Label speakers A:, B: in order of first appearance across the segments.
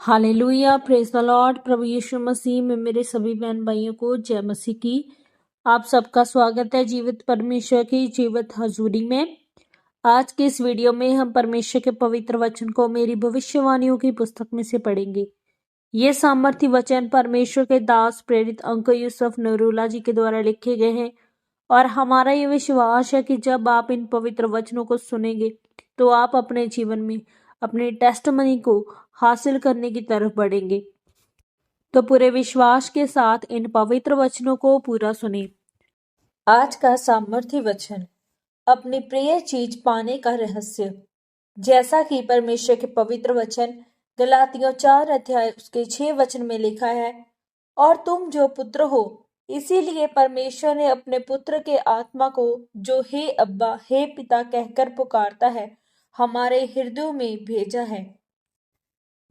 A: Hallelujah, praise the Lord. प्रभु यीशु मसीह में मेरे सभी बहन भाइयों को जय मसीह की। आप सबका स्वागत है जीवित परमेश्वर की जीवित हजूरी में। आज के इस वीडियो में हम परमेश्वर के पवित्र वचन को मेरी भविष्यवाणियों की पुस्तक में से पढ़ेंगे। ये सामर्थ्य वचन परमेश्वर के दास प्रेरित अंकल यूसुफ नरूला जी के द्वारा लिखे गए हैं और हमारा ये विश्वास है कि जब आप इन पवित्र वचनों को सुनेंगे तो आप अपने जीवन में अपने टेस्टमनी को हासिल करने की तरफ बढ़ेंगे। तो पूरे विश्वास के साथ इन पवित्र वचनों को पूरा सुने। आज का सामर्थ्य वचन, अपनी प्रिय चीज पाने का रहस्य। जैसा कि परमेश्वर के पवित्र वचन गलातियों 4 अध्याय उसके 6 वचन में लिखा है, और तुम जो पुत्र हो इसीलिए परमेश्वर ने अपने पुत्र के आत्मा को, जो हे अब्बा हे पिता कहकर पुकारता है, हमारे हृदयों में भेजा है।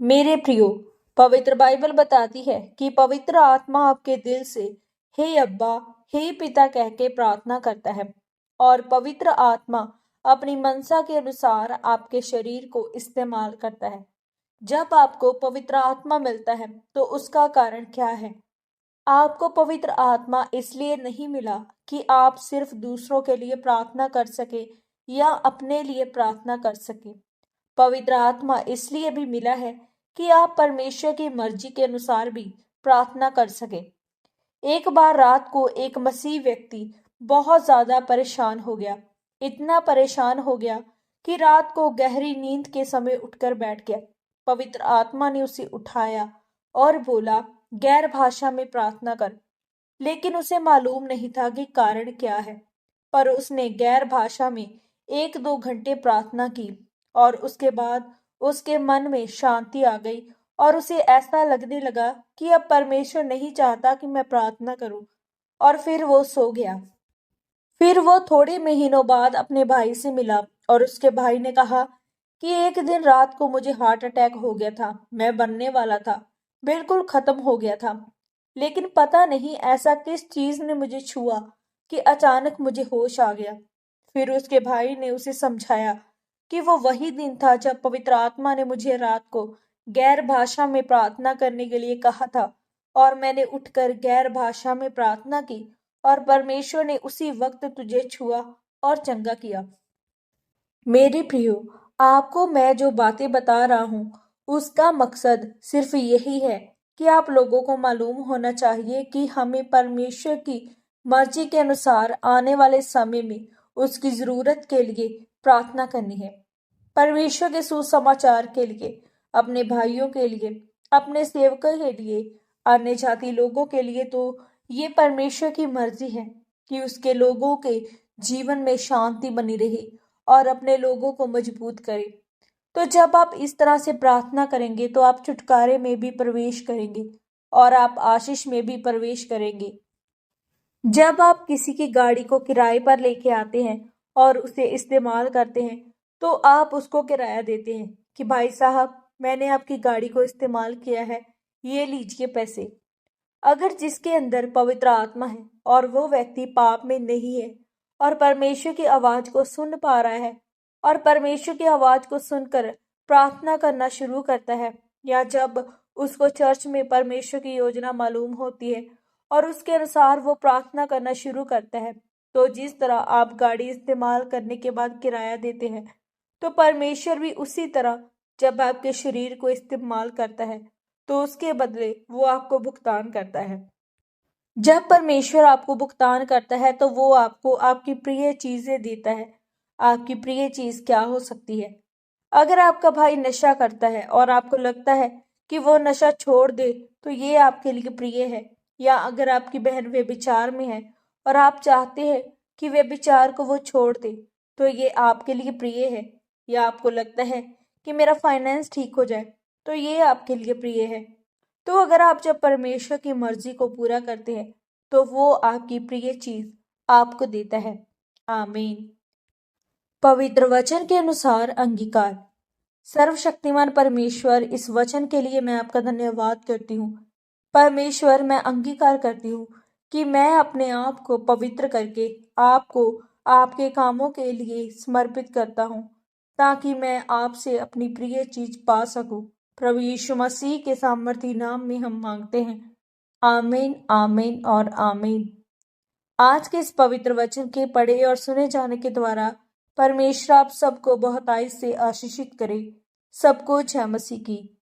A: मेरे प्रियो, पवित्र बाइबल बताती है कि पवित्र आत्मा आपके दिल से हे अब्बा हे पिता कह के प्रार्थना करता है, और पवित्र आत्मा अपनी मनसा के अनुसार आपके शरीर को इस्तेमाल करता है। जब आपको पवित्र आत्मा मिलता है तो उसका कारण क्या है? आपको पवित्र आत्मा इसलिए नहीं मिला कि आप सिर्फ दूसरों के लिए प्रार्थना कर सके या अपने लिए प्रार्थना कर सके। पवित्र आत्मा इसलिए भी मिला है कि आप परमेश्वर की मर्जी के अनुसार भी प्रार्थना कर सके। एक बार रात को एक मसीह व्यक्ति बहुत ज्यादा परेशान हो गया। इतना परेशान हो गया कि रात को गहरी नींद के समय उठकर बैठ गया। पवित्र आत्मा ने उसे उठाया और बोला, गैर भाषा में प्रार्थना कर। लेकिन उसे मालूम नहीं था कि कारण क्या है, पर उसने गैर भाषा में 1-2 घंटे प्रार्थना की और उसके बाद उसके मन में शांति आ गई और उसे ऐसा लगने लगा कि अब परमेश्वर नहीं चाहता कि मैं प्रार्थना करूं, और फिर वो सो गया। फिर वो थोड़े महीनों बाद अपने भाई से मिला और उसके भाई ने कहा कि एक दिन रात को मुझे हार्ट अटैक हो गया था, मैं बनने वाला था, बिल्कुल खत्म हो गया था। लेकिन पता नहीं ऐसा किस चीज ने मुझे छुआ कि अचानक मुझे होश आ गया। फिर उसके भाई ने उसे समझाया कि वो वही दिन था जब पवित्र आत्मा ने मुझे रात को गैर भाषा में प्रार्थना करने के लिए कहा था, और मैंने उठकर गैर भाषा में प्रार्थना की और परमेश्वर ने उसी वक्त तुझे छुआ और चंगा किया। मेरे प्रियो, आपको मैं जो बातें बता रहा हूँ उसका मकसद सिर्फ यही है कि आप लोगों को मालूम होना चाहिए कि हमें परमेश्वर की मर्जी के अनुसार आने वाले समय में उसकी जरूरत के लिए प्रार्थना करनी है। परमेश्वर के सुसमाचार के लिए, अपने भाइयों के लिए, अपने सेवकों के लिए, अन्य जाति लोगों के लिए, तो ये परमेश्वर की मर्जी है कि उसके लोगों के जीवन में शांति बनी रहे और अपने लोगों को मजबूत करे। तो जब आप इस तरह से प्रार्थना करेंगे तो आप छुटकारे में भी प्रवेश करेंगे और आप आशीष में भी प्रवेश करेंगे। जब आप किसी की गाड़ी को किराए पर लेके आते हैं और उसे इस्तेमाल करते हैं तो आप उसको किराया देते हैं कि भाई साहब, मैंने आपकी गाड़ी को इस्तेमाल किया है, ये लीजिए पैसे। अगर जिसके अंदर पवित्र आत्मा है और वो व्यक्ति पाप में नहीं है और परमेश्वर की आवाज को सुन पा रहा है और परमेश्वर की आवाज को सुनकर प्रार्थना करना शुरू करता है, या जब उसको चर्च में परमेश्वर की योजना मालूम होती है और उसके अनुसार वो प्रार्थना करना शुरू करता है, तो जिस तरह आप गाड़ी इस्तेमाल करने के बाद किराया देते हैं, तो परमेश्वर भी उसी तरह जब आपके शरीर को इस्तेमाल करता है तो उसके बदले वो आपको भुगतान करता है। जब परमेश्वर आपको भुगतान करता है तो वो आपको आपकी प्रिय चीजें देता है। आपकी प्रिय चीज क्या हो सकती है? अगर आपका भाई नशा करता है और आपको लगता है कि वो नशा छोड़ दे तो ये आपके लिए प्रिय है, या अगर आपकी बहन व्यभिचार में है और आप चाहते हैं कि व्यभिचार को वो छोड़ दे तो ये आपके लिए प्रिय है, या आपको लगता है कि मेरा फाइनेंस ठीक हो जाए तो ये आपके लिए प्रिय है। तो अगर आप जब परमेश्वर की मर्जी को पूरा करते हैं तो वो आपकी प्रिय चीज आपको देता है। आमीन। पवित्र वचन के अनुसार अंगीकार। सर्वशक्तिमान परमेश्वर, इस वचन के लिए मैं आपका धन्यवाद करती हूँ। परमेश्वर, मैं अंगीकार करती हूँ कि मैं अपने आप को पवित्र करके आपको आपके कामों के लिए समर्पित करता हूँ, ताकि मैं आपसे अपनी प्रिय चीज पा सकूं। प्रभु यीशु मसीह के सामर्थी नाम में हम मांगते हैं। आमीन, आमीन और आमीन। आज के इस पवित्र वचन के पढ़े और सुने जाने के द्वारा परमेश्वर आप सबको बहुत आय से आशीषित करे। सबको जय मसीह की।